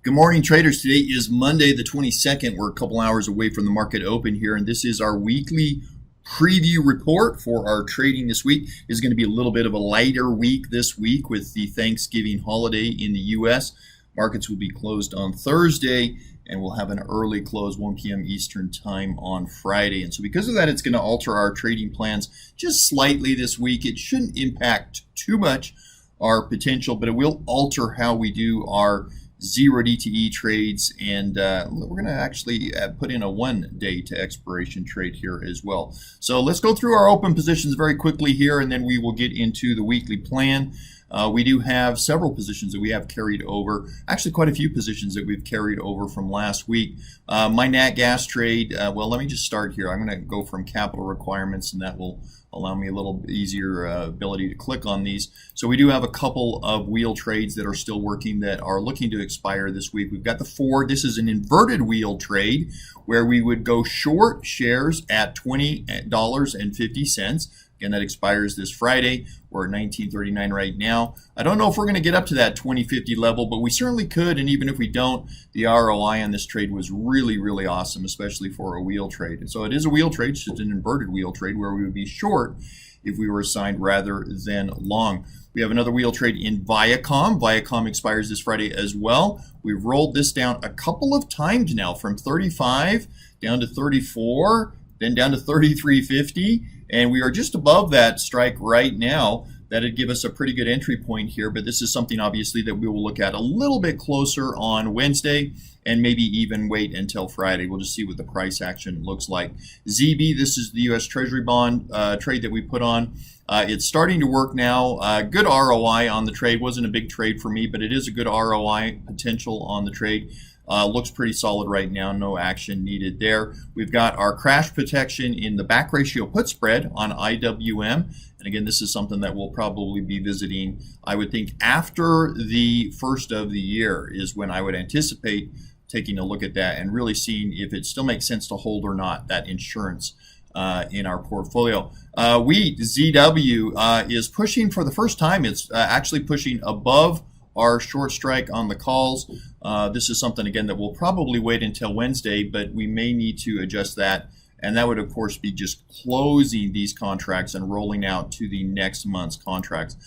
Good morning, traders. Today is Monday, the 22nd. We're a couple hours away from the market open here, and this is our weekly preview report for our trading this week. It's going to be a little bit of a lighter week this week with the Thanksgiving holiday in the U.S. Markets will be closed on Thursday, and we'll have an early close, 1 p.m. Eastern time on Friday. And so because of that, it's going to alter our trading plans just slightly this week. It shouldn't impact too much our potential, but it will alter how we do our zero DTE trades, and we're going to actually put in a 1 day to expiration trade here as well. So let's go through our open positions very quickly here, and then we will get into the weekly plan. We do have several positions that we have carried over, actually quite a few positions that we've carried over from last week. My nat gas trade, well, let me just start here. I'm going to go from capital requirements, and that will allow me a little easier ability to click on these. So we do have a couple of wheel trades that are still working that are looking to expire this week. We've got the Ford. This is an inverted wheel trade where we would go short shares at $20.50. Again, that expires this Friday. We're at $19.39 right now. I don't know if we're going to get up to that $20.50 level, but we certainly could. And even if we don't, the ROI on this trade was really, really awesome, especially for a wheel trade. And so it is a wheel trade, it's just an inverted wheel trade where we would be short if we were assigned rather than long. We have another wheel trade in Viacom. Viacom expires this Friday as well. We've rolled this down a couple of times now from 35 down to 34, then down to 33.50. And we are just above that strike right now. That'd give us a pretty good entry point here, but this is something obviously that we will look at a little bit closer on Wednesday and maybe even wait until Friday. We'll just see what the price action looks like. ZB, this is the U.S. Treasury bond trade that we put on. It's starting to work now. Good ROI on the trade. Wasn't a big trade for me, but it is a good ROI potential on the trade. Looks pretty solid right now. No action needed there. We've got our crash protection in the back ratio put spread on IWM. And again, this is something that we'll probably be visiting, I would think, after the first of the year is when I would anticipate taking a look at that and really seeing if it still makes sense to hold or not, that insurance in our portfolio. Wheat, ZW, is pushing for the first time. It's actually pushing above our short strike on the calls. This is something, again, that we'll probably wait until Wednesday, but we may need to adjust that. And that would, of course, be just closing these contracts and rolling out to the next month's contracts.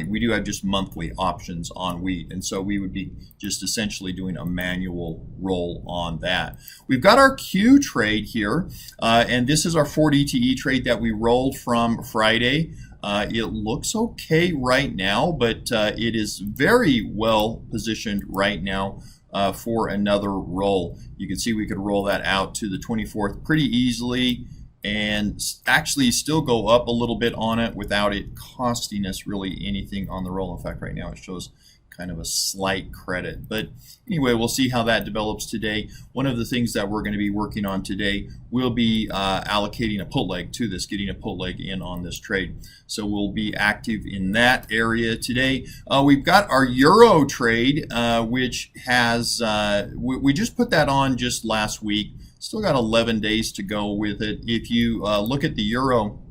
We do have just monthly options on wheat, and so we would be just essentially doing a manual roll on that. We've got our Q trade here, and this is our 4 DTE trade that we rolled from Friday. It looks okay right now, but it is very well positioned right now for another roll. You can see we could roll that out to the 24th pretty easily and actually still go up a little bit on it without it costing us really anything on the roll. In fact, right now it shows kind of a slight credit. But anyway, we'll see how that develops today. One of the things that we're going to be working on today will be allocating a put leg to this, getting a put leg in on this trade. So we'll be active in that area today. We've got our Euro trade, which has, we just put that on just last week. Still got 11 days to go with it. If you look at the Euro,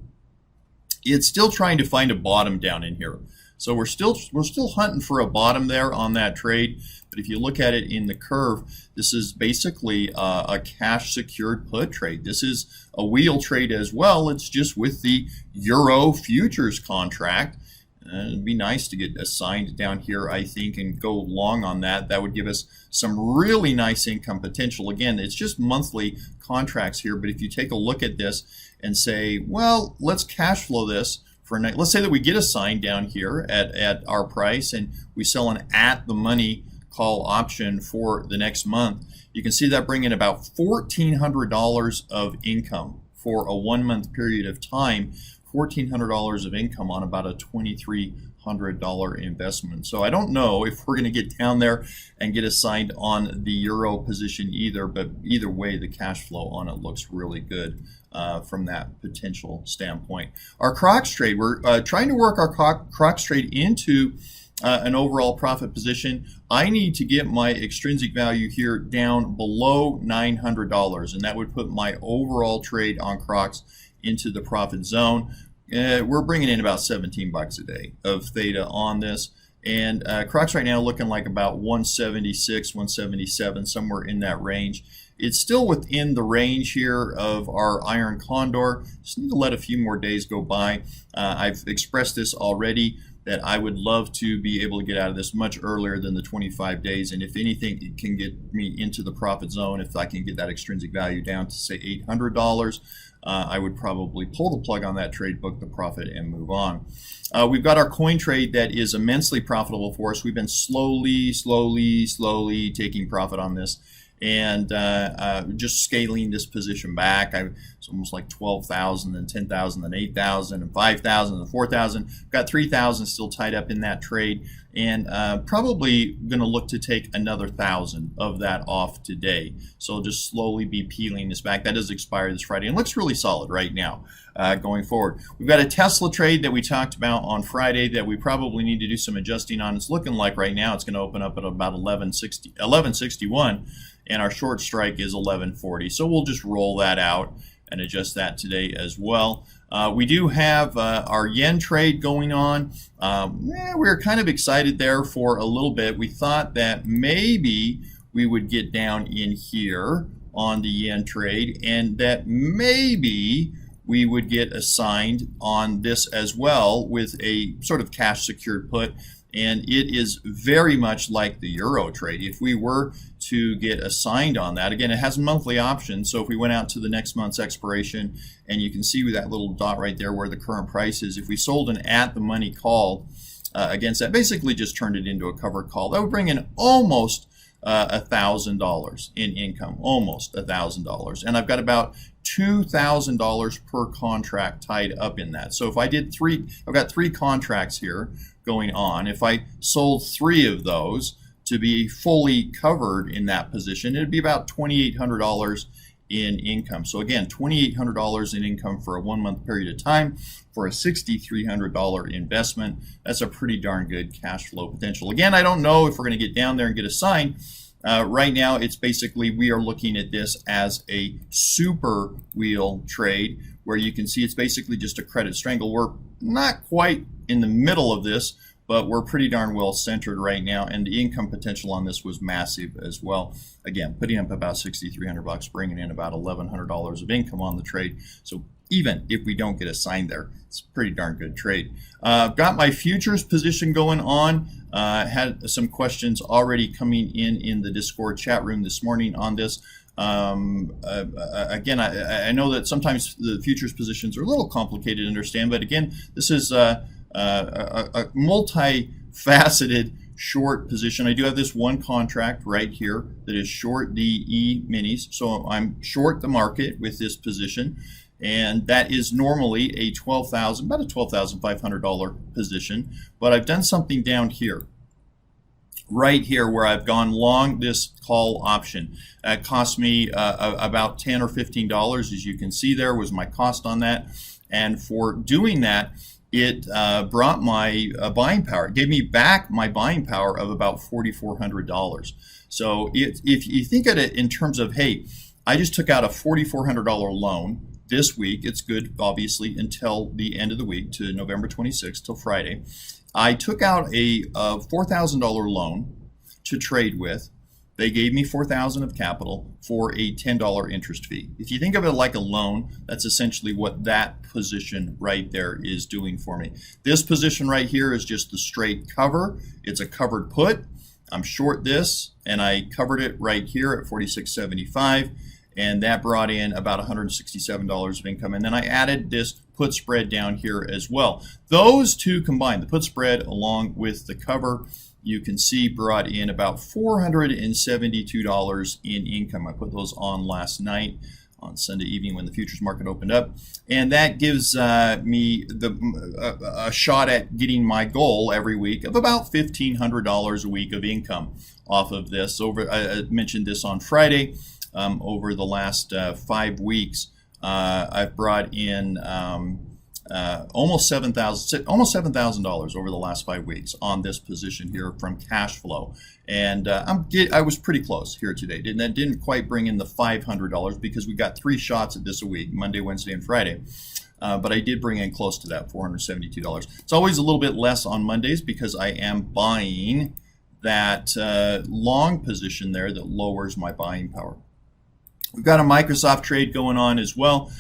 it's still trying to find a bottom down in here. So we're still hunting for a bottom there on that trade. But if you look at it in the curve, this is basically a cash secured put trade. This is a wheel trade as well. It's just with the Euro futures contract. It'd be nice to get assigned down here, I think, and go long on that. That would give us some really nice income potential. Again, it's just monthly contracts here, but if you take a look at this and say, well, let's cash flow this for, let's say that we get assigned down here at our price and we sell an at the money call option for the next month. You can see that bringing about $1,400 of income for a 1 month period of time. $1,400 of income on about a $2,300 investment. So I don't know if we're going to get down there and get assigned on the Euro position either, but either way, the cash flow on it looks really good from that potential standpoint. Our Crocs trade, we're trying to work our Crocs trade into an overall profit position. I need to get my extrinsic value here down below $900, and that would put my overall trade on Crocs into the profit zone. We're bringing in about 17 bucks a day of theta on this, And Crocs right now looking like about 176, 177, somewhere in that range. It's still within the range here of our Iron Condor. Just need to let a few more days go by. I've expressed this already, that I would love to be able to get out of this much earlier than the 25 days. And if anything, it can get me into the profit zone. If I can get that extrinsic value down to, say, $800, I would probably pull the plug on that trade, book the profit, and move on. We've got our coin trade that is immensely profitable for us. We've been slowly taking profit on this, and just scaling this position back. It's almost like 12,000, then 10,000, then 8,000, and 5,000, and 4,000. Got 3,000 still tied up in that trade, and probably going to look to take another 1,000 of that off today. So just slowly be peeling this back. That does expire this Friday and looks really solid right now going forward. We've got a Tesla trade that we talked about on Friday that we probably need to do some adjusting on. It's looking like right now it's going to open up at about 1161. And our short strike is 1140. So we'll just roll that out and adjust that today as well. We do have our yen trade going on. We were kind of excited there for a little bit. We thought that maybe we would get down in here on the yen trade, and that maybe we would get assigned on this as well with a sort of cash secured put. And it is very much like the euro trade. If we were to get assigned on that, again, it has monthly options. So if we went out to the next month's expiration, and you can see with that little dot right there where the current price is, if we sold an at the money call against that, basically just turned it into a covered call, that would bring in almost $1,000 in income, almost $1,000. And I've got about $2,000 per contract tied up in that. So if I did I've got 3 contracts here going on. If I sold 3 of those to be fully covered in that position, it'd be about $2,800 in income. So again, $2,800 in income for a 1-month period of time for a $6,300 investment. That's a pretty darn good cash flow potential. Again, I don't know if we're going to get down there and get assigned. Right now, it's basically, we are looking at this as a super wheel trade, where you can see it's basically just a credit strangle. We're not quite in the middle of this, but we're pretty darn well centered right now, and the income potential on this was massive as well. Again, putting up about $6,300, bringing in about $1,100 of income on the trade. So even if we don't get assigned there, it's a pretty darn good trade. Got my futures position going on. Had some questions already coming in the Discord chat room this morning on this. Again, I know that sometimes the futures positions are a little complicated to understand, but again, this is a multifaceted short position. I do have this one contract right here that is short the E-minis, so I'm short the market with this position, and that is normally a about a $12,500 position, but I've done something down here. Right here where I've gone long this call option. It cost me about $10 or $15, as you can see there was my cost on that. And for doing that, it brought my buying power. It gave me back my buying power of about $4,400. So if you think of it in terms of, hey, I just took out a $4,400 loan this week. It's good, obviously, until the end of the week, to November 26th, till Friday. I took out a $4,000 loan to trade with. They gave me $4,000 of capital for a $10 interest fee. If you think of it like a loan, that's essentially what that position right there is doing for me. This position right here is just the straight cover. It's a covered put. I'm short this, and I covered it right here at $46.75. And that brought in about $167 of income. And then I added this put spread down here as well. Those two combined, the put spread along with the cover, you can see brought in about $472 in income. I put those on last night on Sunday evening when the futures market opened up. And that gives me a shot at getting my goal every week of about $1,500 a week of income off of this. I mentioned this on Friday. Over the last 5 weeks, I've brought in almost $7,000 over the last 5 weeks on this position here from cash flow, and I was pretty close here today. Didn't quite bring in the $500 because we got 3 shots at this a week, Monday, Wednesday, and Friday. but I did bring in close to that $472. It's always a little bit less on Mondays because I am buying that long position there that lowers my buying power. We've got a Microsoft trade going on as well.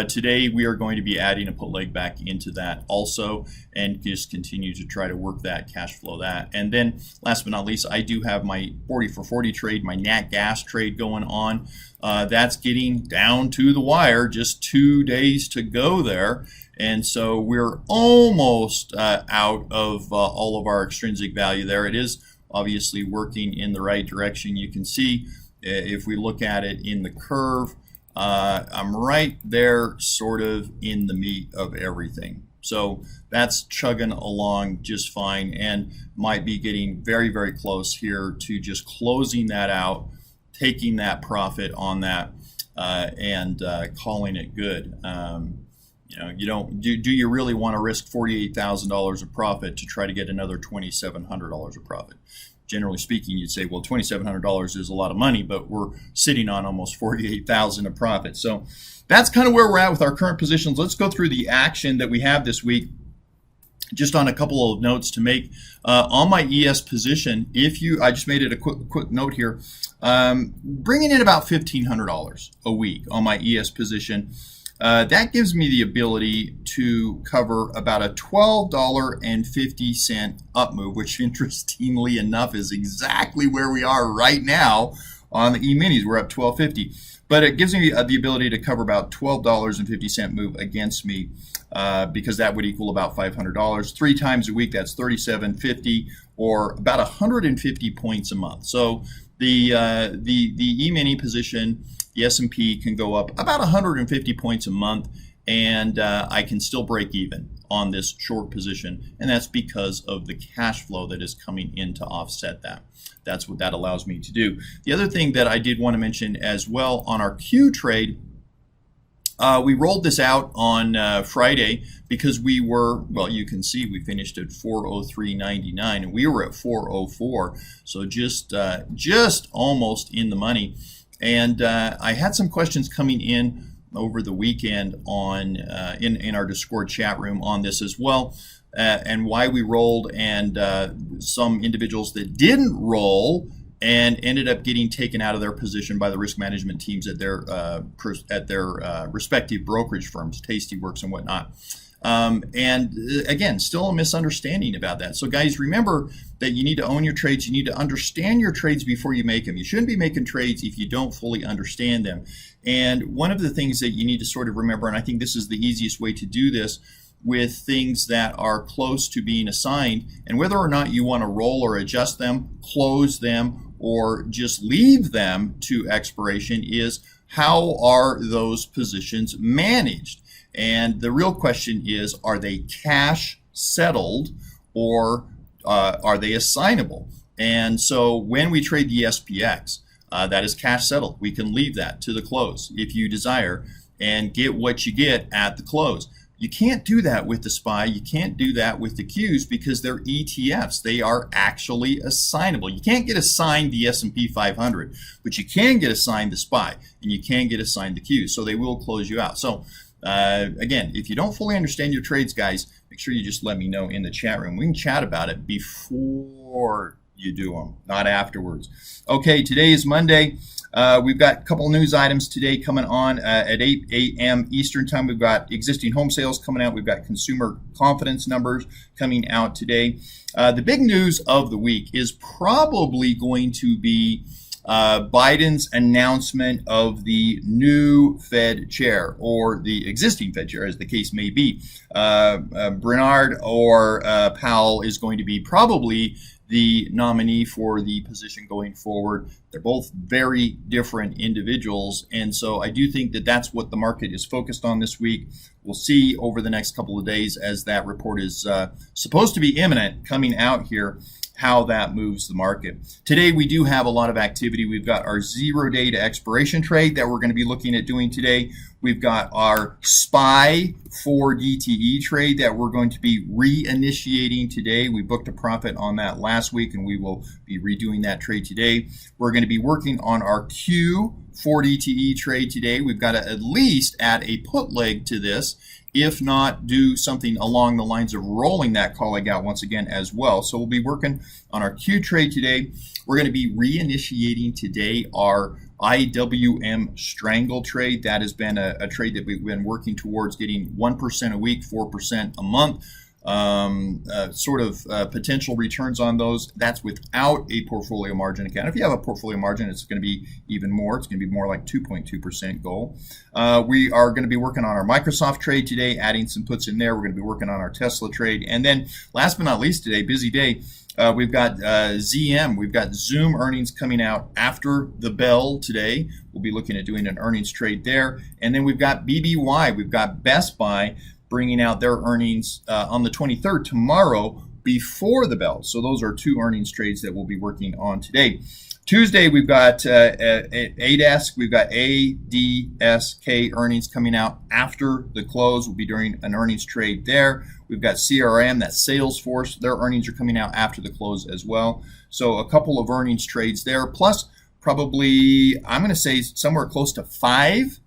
Today we are going to be adding a put leg back into that also and just continue to try to work that, cash flow that. And then last but not least, I do have my 40 for 40 trade, my nat gas trade going on. That's getting down to the wire, just 2 days to go there. And so we're almost out of all of our extrinsic value there. It is obviously working in the right direction. You can see if we look at it in the curve, I'm right there sort of in the meat of everything. So that's chugging along just fine and might be getting very, very close here to just closing that out, taking that profit on that, and calling it good. You know, do you really want to risk $48,000 of profit to try to get another $2,700 of profit? Generally speaking, you'd say, well, $2,700 is a lot of money, but we're sitting on almost $48,000 of profit. So that's kind of where we're at with our current positions. Let's go through the action that we have this week. Just on a couple of notes to make on my ES position. I just made it a quick note here, bringing in about $1,500 a week on my ES position. That gives me the ability to cover about a $12.50 up move, which interestingly enough is exactly where we are right now on the E-minis. We're up $12.50. But it gives me the ability to cover about $12.50 move against me because that would equal about $500. 3 times a week, that's $37.50 or about 150 points a month. So the E-mini position, the S&P can go up about 150 points a month, and I can still break even on this short position, and that's because of the cash flow that is coming in to offset that. That's what that allows me to do. The other thing that I did want to mention as well on our Q trade, we rolled this out on Friday because we were, well, you can see we finished at 403.99 and we were at 404, so just almost in the money. And I had some questions coming in over the weekend on in our Discord chat room on this as well, and why we rolled, and some individuals that didn't roll and ended up getting taken out of their position by the risk management teams at their respective brokerage firms, Tastyworks and whatnot. And again, still a misunderstanding about that. So guys, remember that you need to own your trades. You need to understand your trades before you make them. You shouldn't be making trades if you don't fully understand them. And one of the things that you need to sort of remember, and I think this is the easiest way to do this with things that are close to being assigned, and whether or not you want to roll or adjust them, close them, or just leave them to expiration, is how are those positions managed? And the real question is, are they cash settled or are they assignable? And so when we trade the SPX, that is cash settled. We can leave that to the close if you desire and get what you get at the close. You can't do that with the SPY. You can't do that with the Qs because they're ETFs. They are actually assignable. You can't get assigned the S&P 500, but you can get assigned the SPY and you can get assigned the Qs. So they will close you out. So again, if you don't fully understand your trades, guys, make sure you just let me know in the chat room. We can chat about it before you do them, not afterwards. Okay, today is Monday. We've got a couple news items today coming on at 8 a.m. Eastern time. We've got existing home sales coming out. We've got consumer confidence numbers coming out today. The big news of the week is probably going to be Biden's announcement of the new Fed chair, or the existing Fed chair, as the case may be. Bernard or Powell is going to be probably the nominee for the position going forward. They're both very different individuals, and so I do think that that's what the market is focused on this week. We'll see over the next couple of days, as that report is supposed to be imminent coming out here, how that moves the market. Today we do have a lot of activity. We've got our 0-day to expiration trade that we're going to be looking at doing today. We've got our SPY 4 DTE trade that we're going to be reinitiating today. We booked a profit on that last week and we will be redoing that trade today. We're going to be working on our Q 4 DTE trade today. We've got to at least add a put leg to this, if not do something along the lines of rolling that call leg out once again as well. So we'll be working on our Q trade today. We're going to be reinitiating today our IWM strangle trade. That has been a trade that we've been working towards getting 1% a week, 4% a month. Potential returns on those. That's without a portfolio margin account. If you have a portfolio margin, it's going to be even more. It's going to be more like 2.2% goal. We are going to be working on our Microsoft trade today, adding some puts in there. We're going to be working on our Tesla trade. And then last but not least today, busy day, we've got ZM. We've got Zoom earnings coming out after the bell today. We'll be looking at doing an earnings trade there. And then we've got BBY. We've got Best Buy bringing out their earnings on the 23rd, tomorrow, before the bell. So those are two earnings trades that we'll be working on today. Tuesday, we've got ADESK. We've got ADSK earnings coming out after the close. We'll be doing an earnings trade there. We've got CRM, that's Salesforce. Their earnings are coming out after the close as well. So a couple of earnings trades there, plus probably, I'm going to say somewhere close to 5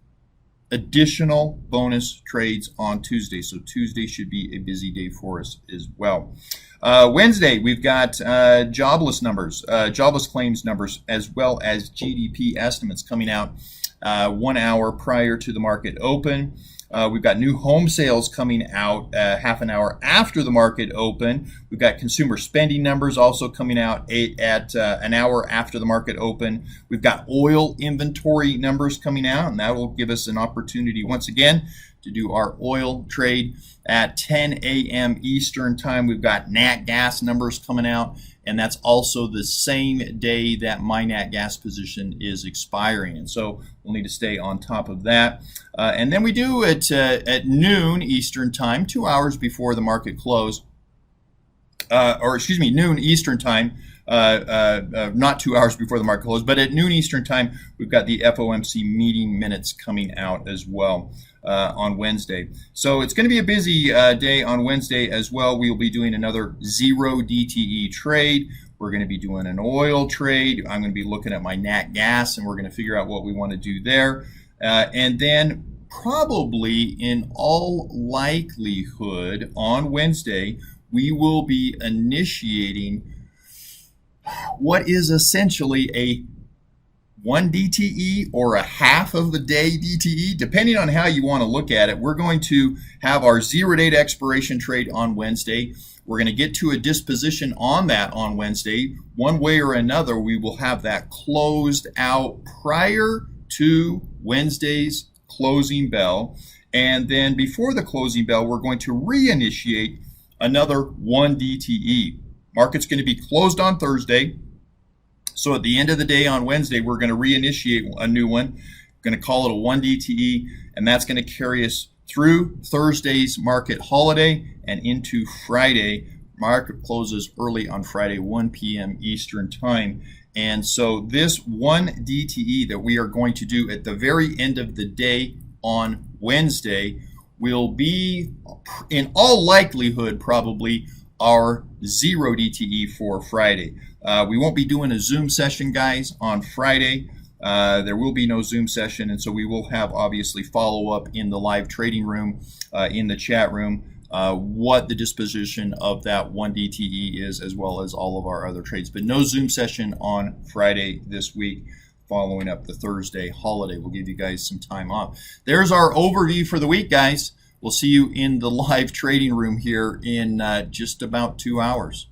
additional bonus trades on Tuesday. So Tuesday should be a busy day for us as well. Wednesday, we've got jobless numbers, jobless claims numbers, as well as GDP estimates coming out 1 hour prior to the market open. We've got new home sales coming out half an hour after the market open. We've got consumer spending numbers also coming out at an hour after the market open. We've got oil inventory numbers coming out, and that will give us an opportunity once again to do our oil trade at 10 a.m. Eastern time. We've got nat gas numbers coming out, and that's also the same day that my nat gas position is expiring. And so we'll need to stay on top of that. And then we do it at noon Eastern time, 2 hours before the market close, noon Eastern time, not 2 hours before the market close, but at noon Eastern time, we've got the FOMC meeting minutes coming out as well on Wednesday. So it's going to be a busy day on Wednesday as well. We'll be doing another 0 DTE trade. We're going to be doing an oil trade. I'm going to be looking at my nat gas, and we're going to figure out what we want to do there. And then probably in all likelihood on Wednesday, we will be initiating what is essentially a 1 DTE or a half of the day DTE, depending on how you want to look at it. We're going to have our 0 date expiration trade on Wednesday. We're going to get to a disposition on that on Wednesday. One way or another, we will have that closed out prior to Wednesday's closing bell. And then before the closing bell, we're going to reinitiate another 1 DTE. Market's going to be closed on Thursday. So at the end of the day on Wednesday, we're going to reinitiate a new one. We're going to call it a 1 DTE, and that's going to carry us through Thursday's market holiday and into Friday. Market closes early on Friday, 1 p.m. Eastern time. And so this 1 DTE that we are going to do at the very end of the day on Wednesday will be, in all likelihood, probably our 0 DTE for Friday. We won't be doing a Zoom session, guys, on Friday. There will be no Zoom session, and so we will have, obviously, follow-up in the live trading room, in the chat room, what the disposition of that 1 DTE is, as well as all of our other trades. But no Zoom session on Friday this week, following up the Thursday holiday. We'll give you guys some time off. There's our overview for the week, guys. We'll see you in the live trading room here in just about 2 hours.